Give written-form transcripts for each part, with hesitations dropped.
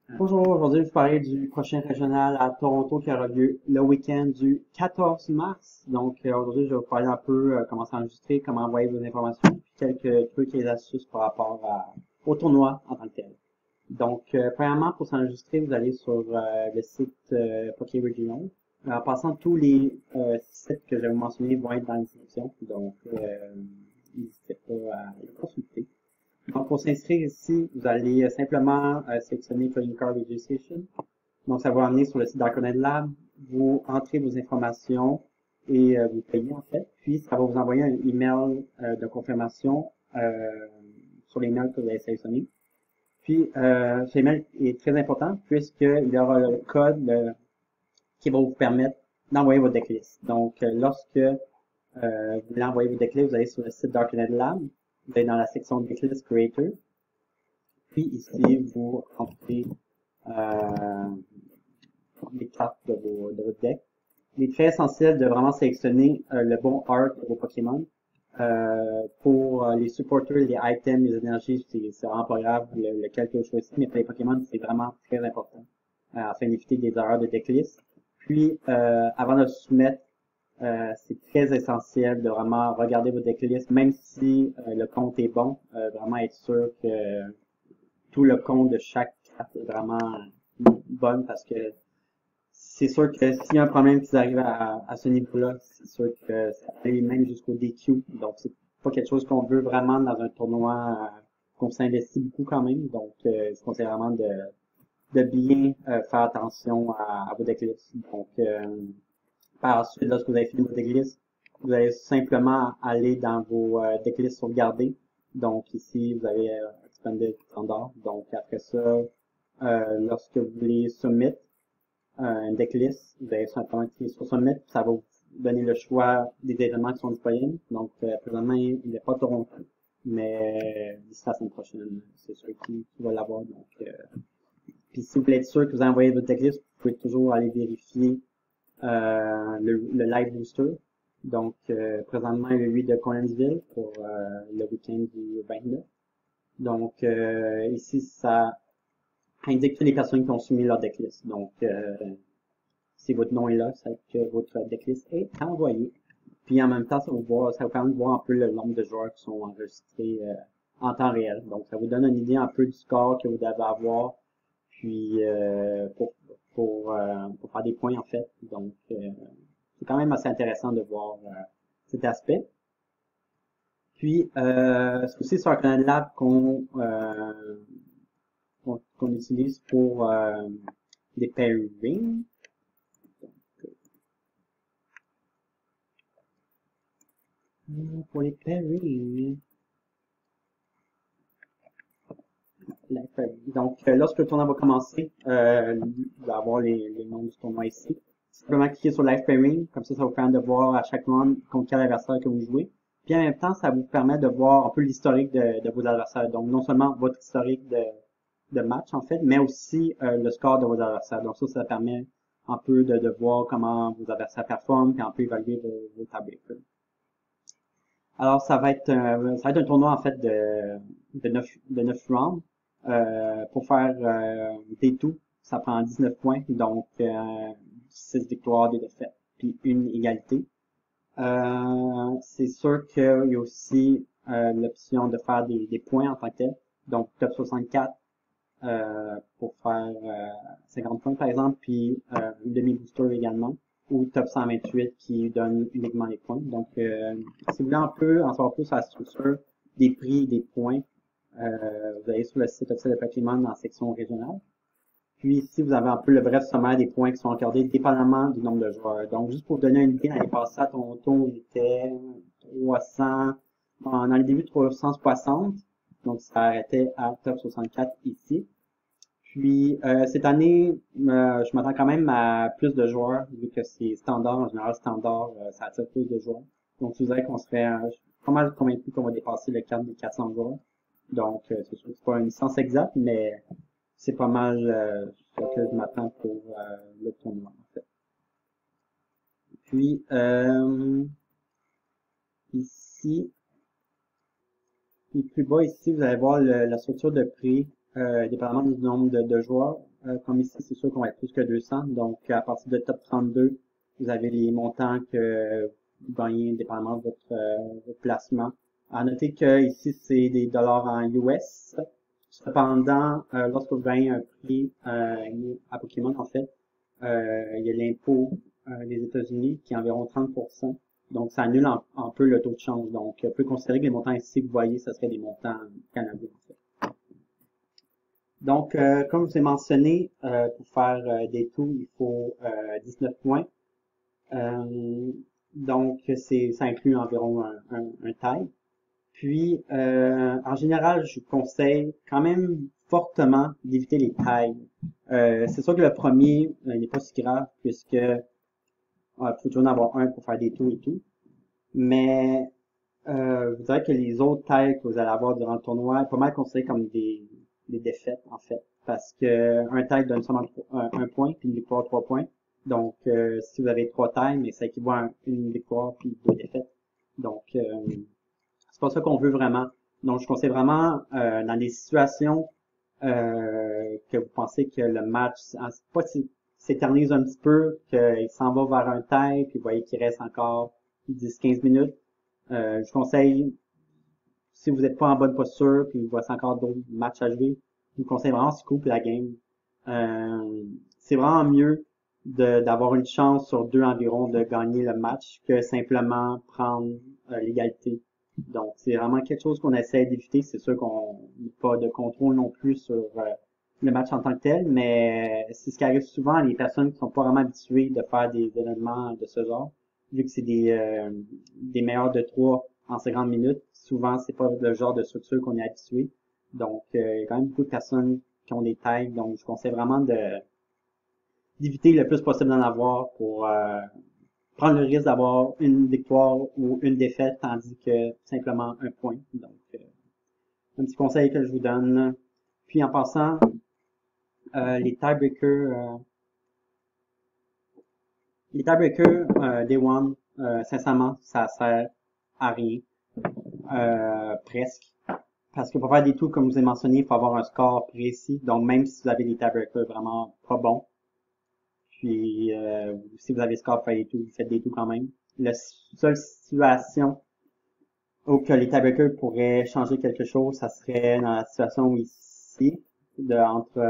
Bonjour, aujourd'hui je vais vous parler du prochain régional à Toronto qui aura lieu le week-end du 14 mars. Donc aujourd'hui je vais vous parler un peu comment s'enregistrer, comment envoyer vos informations, puis quelques trucs et astuces par rapport au tournoi en tant que tel. Donc premièrement pour s'enregistrer, vous allez sur le site Poké Regional. En passant, tous les sites que je vais vous mentionner vont être dans la description, donc n'hésitez pas à les consulter. Donc, pour s'inscrire ici, vous allez simplement sélectionner Trading Card Registration. Donc, ça va amener sur le site d'Arconet Lab. Vous entrez vos informations et vous payez en fait. Puis, ça va vous envoyer un email de confirmation sur l'email que vous avez sélectionné. Puis, ce email est très important puisqu'il y aura le code qui va vous permettre d'envoyer votre decklist. Donc, lorsque vous voulez envoyer votre decklist, vous allez sur le site d'Arconet Lab. Vous allez dans la section Decklist Creator. Puis ici, vous rentrez euh, les cartes de votre deck. Il est très essentiel de vraiment sélectionner le bon art de vos Pokémon. Pour les supporters, les items, les énergies, c'est vraiment pas grave lequel que vous choisissez, mais pour les Pokémon, c'est vraiment très important afin d'éviter des erreurs de decklist. Puis, avant de le soumettre, c'est très essentiel de vraiment regarder vos decklists, même si le compte est bon, vraiment être sûr que tout le compte de chaque carte est vraiment bonne parce que c'est sûr que s'il y a un problème qui arrive à ce niveau-là, c'est sûr que ça peut aller même jusqu'au DQ. Donc, c'est pas quelque chose qu'on veut vraiment dans un tournoi qu'on s'investit beaucoup quand même. Donc, je conseille vraiment de bien faire attention à vos decklists. Donc, par la suite, lorsque vous avez fini vos decklists, vous allez simplement aller dans vos decklists sauvegardés. Donc, ici, vous avez Expanded Standard. Donc, après ça, lorsque vous voulez submit un decklist, vous allez simplement cliquer sur submit, puis ça va vous donner le choix des événements qui sont disponibles. Donc, présentement, il n'est pas Toronto, mais d'ici la semaine prochaine, c'est sûr qui va l'avoir. Donc, puis si vous voulez être sûr que vous envoyez votre decklist, vous pouvez toujours aller vérifier le Live Booster. Donc, présentement, il y a 8 de Collinsville pour le week-end du 29. Donc, ici, ça indique toutes les personnes qui ont soumis leur decklist. Donc, si votre nom est là, c'est que votre decklist est envoyé. Puis en même temps, ça vous permet de voir un peu le nombre de joueurs qui sont enregistrés en temps réel. Donc, ça vous donne une idée un peu du score que vous devez avoir, puis pour faire des points en fait. Donc, c'est quand même assez intéressant de voir cet aspect. Puis, c'est aussi sur un Lab qu'on utilise pour des pairings. Pour les pairings. Donc, lorsque le tournoi va commencer, vous allez avoir les noms du tournoi ici. Simplement cliquer sur Live Pairing, comme ça vous permet de voir à chaque round contre quel adversaire que vous jouez. Puis en même temps, ça vous permet de voir un peu l'historique de vos adversaires. Donc, non seulement votre historique de match, en fait, mais aussi le score de vos adversaires. Donc, ça permet un peu de voir comment vos adversaires performent, puis un peu évaluer vos tablés. Alors, ça va être un tournoi, en fait, de 9 rounds. Pour faire des tout, ça prend 19 points, donc 6 victoires, 2 défaites, puis une égalité. C'est sûr qu'il y a aussi l'option de faire des points en tant que tel. Donc, top 64 pour faire 50 points, par exemple, puis une demi-booster également, ou top 128 qui donne uniquement les points. Donc, si vous voulez un peu en savoir plus sur la structure des prix et des points, vous allez sur le site officiel de Pokémon dans la section régionale. Puis ici, vous avez un peu le bref sommaire des points qui sont accordés dépendamment du nombre de joueurs. Donc, juste pour vous donner une idée, l'année passée à Toronto, on était 300, dans les débuts 360. Donc, ça arrêtait à top 64 ici. Puis, cette année, je m'attends quand même à plus de joueurs, vu que c'est standard, en général standard, ça attire plus de joueurs. Donc, je vous dirais qu'on serait pas mal convaincu qu'on va dépasser le cap des 400 joueurs. Donc, c'est sûr que c'est pas une licence exacte, mais c'est pas mal ce que je m'attends pour le tournoi, en fait. Puis, ici, puis plus bas ici, vous allez voir la structure de prix dépendamment du nombre de joueurs. Comme ici, c'est sûr qu'on va être plus que 200. Donc, à partir de top 32, vous avez les montants que vous gagnez dépendamment de votre placement. À noter que ici, c'est des dollars en US. Cependant, lorsque vous gagnez un prix à Pokémon, en fait, il y a l'impôt des États-Unis qui est environ 30%. Donc, ça annule un peu le taux de change. Donc, on peut considérer que les montants ici que vous voyez, ce serait des montants canadiens, en fait. Donc, comme je vous ai mentionné, pour faire des tours, il faut 19 points. Donc, ça inclut environ un tie. Puis, en général, je vous conseille quand même fortement d'éviter les tailles. C'est sûr que le premier n'est pas si grave puisque faut toujours en avoir un pour faire des tours et tout. Mais vous direz que les autres tailles que vous allez avoir durant le tournoi est pas mal considéré comme des défaites en fait. Parce que un taille donne seulement un point, puis une victoire 3 points. Donc si vous avez 3 tailles, mais ça équivaut à une victoire puis 2 défaites. Donc c'est pas ça qu'on veut vraiment. Donc je conseille vraiment dans des situations que vous pensez que le match pas s'éternise un petit peu, qu'il s'en va vers un taille, puis vous voyez qu'il reste encore 10-15 minutes. Je conseille, si vous n'êtes pas en bonne posture, puis il vous reste encore d'autres matchs à jouer, je vous conseille vraiment scoop la game. C'est vraiment mieux d'avoir une chance sur 2 environ de gagner le match que simplement prendre l'égalité. Donc, c'est vraiment quelque chose qu'on essaie d'éviter. C'est sûr qu'on n'a pas de contrôle non plus sur le match en tant que tel, mais c'est ce qui arrive souvent à les personnes qui sont pas vraiment habituées de faire des événements de ce genre. Vu que c'est des meilleurs de 3 en 50 minutes, souvent c'est pas le genre de structure qu'on est habitué. Donc, il y a quand même beaucoup de personnes qui ont des tailles, donc je conseille vraiment d'éviter le plus possible d'en avoir pour prendre le risque d'avoir une victoire ou une défaite, tandis que simplement un point. Donc, un petit conseil que je vous donne. Puis en passant, les tiebreakers, Day One, sincèrement, ça sert à rien, presque. Parce que pour faire des tours, comme je vous ai mentionné, il faut avoir un score précis. Donc, même si vous avez des tiebreakers vraiment pas bons, puis si vous avez le score pour faire des tours, vous faites des tours quand même. La seule situation où que les tiebreakers pourraient changer quelque chose, ça serait dans la situation ici, entre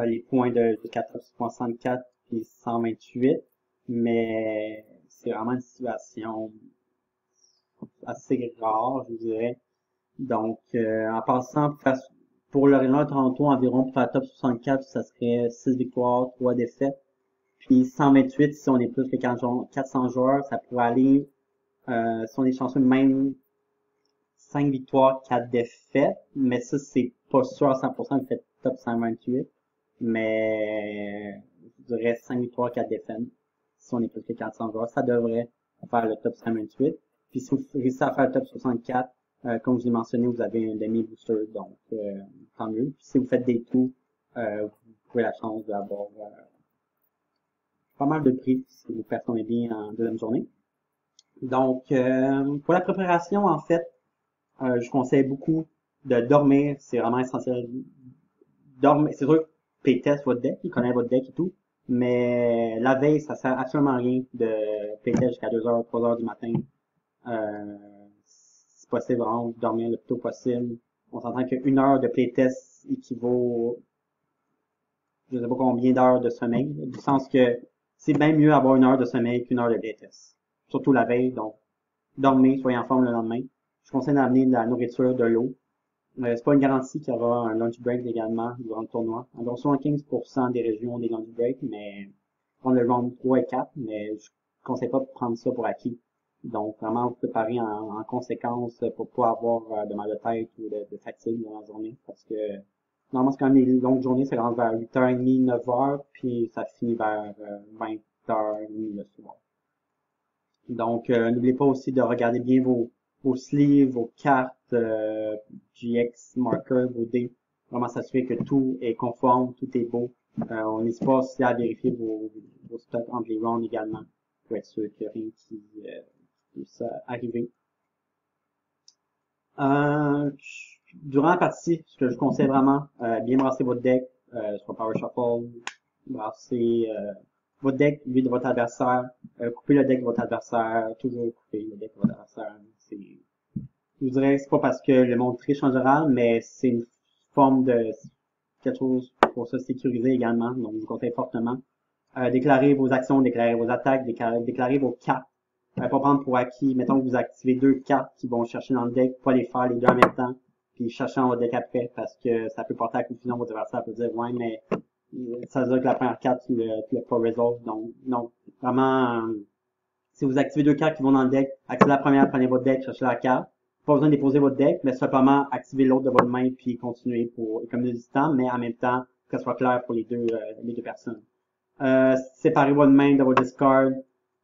les points de 464 puis 128, mais c'est vraiment une situation assez rare, je vous dirais. Donc, en passant pour l'Arena de Toronto, environ pour faire top 64, ça serait 6 victoires, 3 défaites. Puis 128, si on est plus que 400 joueurs, ça pourrait aller, si on est chanceux, même 5 victoires, 4 défaites. Mais ça, c'est pas sûr à 100%, vous faites top 128. Mais je dirais 5 victoires, 4 défaites. Si on est plus que 400 joueurs, ça devrait faire le top 128. Puis si vous réussissez à faire le top 64, comme je l'ai mentionné, vous avez un demi-booster, donc tant mieux. Puis si vous faites des tours, vous avez la chance d'avoir pas mal de prix si vous performez bien en deuxième journée. Donc, pour la préparation, en fait, je conseille beaucoup de dormir. C'est vraiment essentiel. Dormir. C'est sûr que playtest votre deck, il connaît votre deck et tout, mais la veille, ça sert absolument à rien de playtest jusqu'à 2h, 3h du matin. C'est possible vraiment de dormir le plus tôt possible. On s'entend qu'une heure de playtest équivaut, je sais pas combien d'heures de sommeil, du sens que c'est bien mieux avoir une heure de sommeil qu'une heure de playtest. Surtout la veille, donc dormez, soyez en forme le lendemain. Je conseille d'amener de la nourriture, de l'eau. C'est pas une garantie qu'il y aura un lunch break également durant le tournoi. Environ 75% des régions ont des lunch breaks, mais prendre le round 3 et 4, mais je conseille pas de prendre ça pour acquis. Donc, vraiment, vous préparez en conséquence pour pas avoir de mal de tête ou de fatigue dans la journée. Parce que, normalement, c'est quand même des longues journées, ça commence vers 8h30, 9h, puis ça finit vers 20h30 le soir. Donc, n'oubliez pas aussi de regarder bien vos sleeves, vos cartes, GX, marker, vos dés. Vraiment s'assurer que tout est conforme, tout est beau. On n'hésite pas aussi à vérifier vos stocks entre les rounds également pour être sûr qu'il n'y a rien qui puisse arriver. Durant la partie, ce que je conseille vraiment, bien brasser votre deck, sur Power Shuffle, brasser votre deck, lui de votre adversaire, couper le deck de votre adversaire, toujours couper le deck de votre adversaire. Je vous dirais que c'est pas parce que le monde triche en général, mais c'est une forme de quelque chose pour se sécuriser également, donc je vous conseille fortement. Déclarer vos actions, déclarer vos attaques, déclarer vos cartes. Pas prendre pour acquis, mettons que vous activez deux cartes qui vont chercher dans le deck, pas les faire les deux en même temps, puis chercher dans votre deck après, parce que ça peut porter à confusion. Votre adversaire peut dire, ouais, mais ça veut dire que la première carte, tu l'as pas resolve. Donc, non, vraiment, si vous activez deux cartes qui vont dans le deck, activez la première, prenez votre deck, cherchez la carte. Pas besoin de déposer votre deck, mais simplement activez l'autre de votre main, puis continuer pour économiser du temps, mais en même temps, que ce soit clair pour les deux personnes. Séparez votre main de votre discard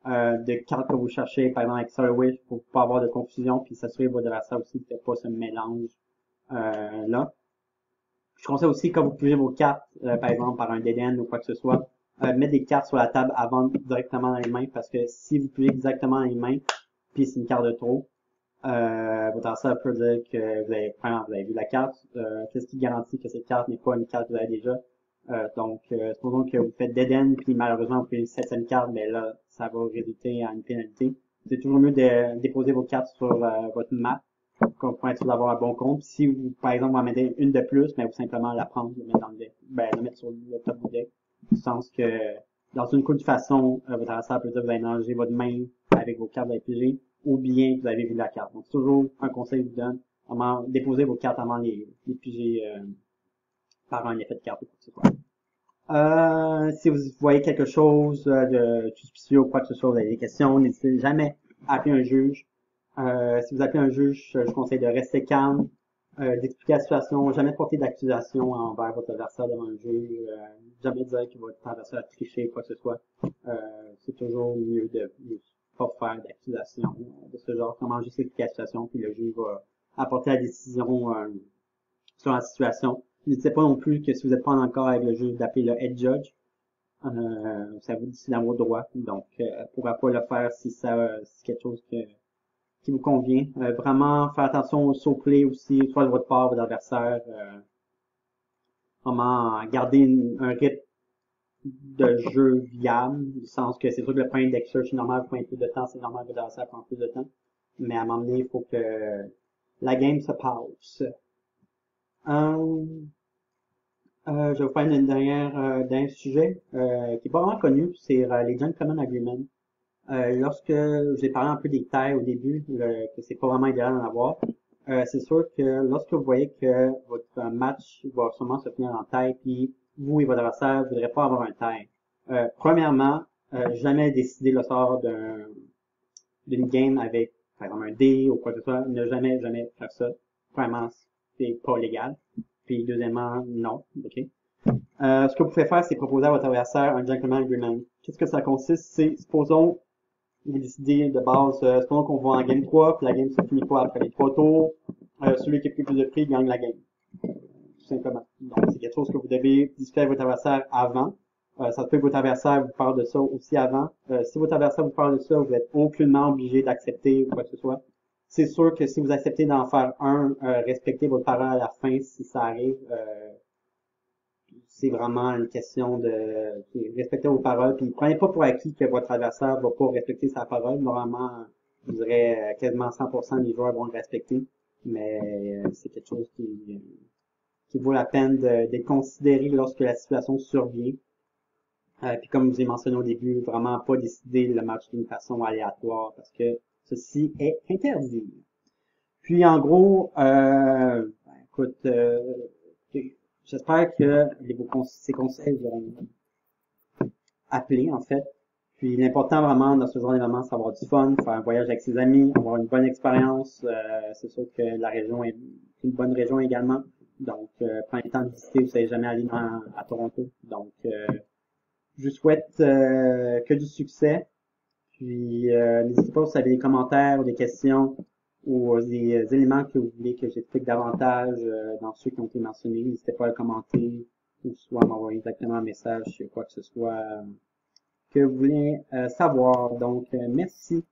de cartes que vous cherchez, par exemple avec Solar Wish, pour pas avoir de confusion, puis s'assurer votre adversaire aussi qu'il n'y ait pas ce mélange là. Je conseille aussi quand vous pigez vos cartes, par exemple par un dead end ou quoi que ce soit, mettre des cartes sur la table avant directement dans les mains, parce que si vous pigez exactement dans les mains, puis c'est une carte de trop, votre adversaire peut dire que vous avez vu la carte. Qu'est-ce qui garantit que cette carte n'est pas une carte que vous avez déjà? Supposons que vous faites dead end, puis malheureusement vous payez une septième carte, mais là, ça va résulter à une pénalité. C'est toujours mieux de déposer vos cartes sur votre map pour être sûr d'avoir un bon compte. Si vous, par exemple, vous en mettez une de plus, mais vous simplement la prendre, la mettre dans le deck, la mettre sur le top du deck. Du sens que, dans une couple de façon, votre adversaire peut dire que vous avez mélangé votre main avec vos cartes d'IPG, ou bien que vous avez vu la carte. Donc, c'est toujours un conseil que je vous donne. Vraiment, déposez vos cartes avant les piger, par un effet de carte ou quoi que ce soit. Si vous voyez quelque chose de suspicieux ou quoi que ce soit, vous avez des questions, n'hésitez jamais à appeler un juge. Si vous appelez un juge, je conseille de rester calme, d'expliquer la situation, jamais porter d'accusation envers votre adversaire devant un juge, jamais dire que votre adversaire a triché, quoi que ce soit. C'est toujours mieux de ne pas faire d'accusation de ce genre, comment juste expliquer la situation, puis le juge va apporter la décision sur la situation. N'hésitez pas non plus que si vous n'êtes pas en accord avec le juge d'appeler le head judge. Ça vous dit c'est dans vos droits, donc pourra pas le faire si c'est quelque chose qui vous convient. Vraiment faire attention au saut play aussi, soit de votre part ou de l'adversaire. Vraiment garder un rythme de jeu viable, du sens que c'est sûr que le point deck search est normal, prend un peu de temps, c'est normal que l'adversaire prend plus de temps. Mais à un moment donné, il faut que la game se passe. Je vais vous faire une dernière sujet qui est pas vraiment connu, c'est les Gentleman Agreements. Lorsque je vous ai parlé un peu des tailles au début, que c'est pas vraiment idéal d'en avoir, c'est sûr que lorsque vous voyez que votre match va sûrement se finir en taille, puis vous et votre adversaire ne voudrez pas avoir un taille. Premièrement, jamais décider le sort d'une game avec, par exemple, un dé ou quoi que ce soit. Ne jamais faire ça. Premièrement, c'est pas légal. Puis deuxièmement, non. OK? Ce que vous pouvez faire, c'est proposer à votre adversaire un gentleman agreement. Qu'est-ce que ça consiste? C'est, supposons, vous décidez de base, supposons qu'on va en game 3, puis la game se finit pas après les 3 tours. Celui qui a pris plus de prix gagne la game. Tout simplement. Donc, c'est quelque chose que vous devez discuter avec votre adversaire avant. Ça se peut que votre adversaire vous parle de ça aussi avant. Si votre adversaire vous parle de ça, vous êtes aucunement obligé d'accepter ou quoi que ce soit. C'est sûr que si vous acceptez d'en faire un, respectez votre parole à la fin si ça arrive. C'est vraiment une question de respecter vos paroles. Puis prenez pas pour acquis que votre adversaire va pas respecter sa parole. Normalement, je dirais quasiment 100% des joueurs vont le respecter. Mais c'est quelque chose qui vaut la peine d'être considéré lorsque la situation survient. Puis comme je vous ai mentionné au début, vraiment pas décider le match d'une façon aléatoire parce que ceci est interdit. Puis en gros, écoute, j'espère que ces conseils vont appeler en fait. Puis l'important vraiment dans ce genre d'événement, c'est avoir du fun, faire un voyage avec ses amis, avoir une bonne expérience. C'est sûr que la région est une bonne région également. Donc, prenez le temps de visiter, vous savez jamais aller à Toronto. Donc, je vous souhaite que du succès. Puis, n'hésitez pas si vous avez des commentaires ou des questions ou des éléments que vous voulez que j'explique davantage dans ceux qui ont été mentionnés. N'hésitez pas à le commenter ou soit à m'envoyer directement un message sur quoi que ce soit que vous voulez savoir. Donc, merci.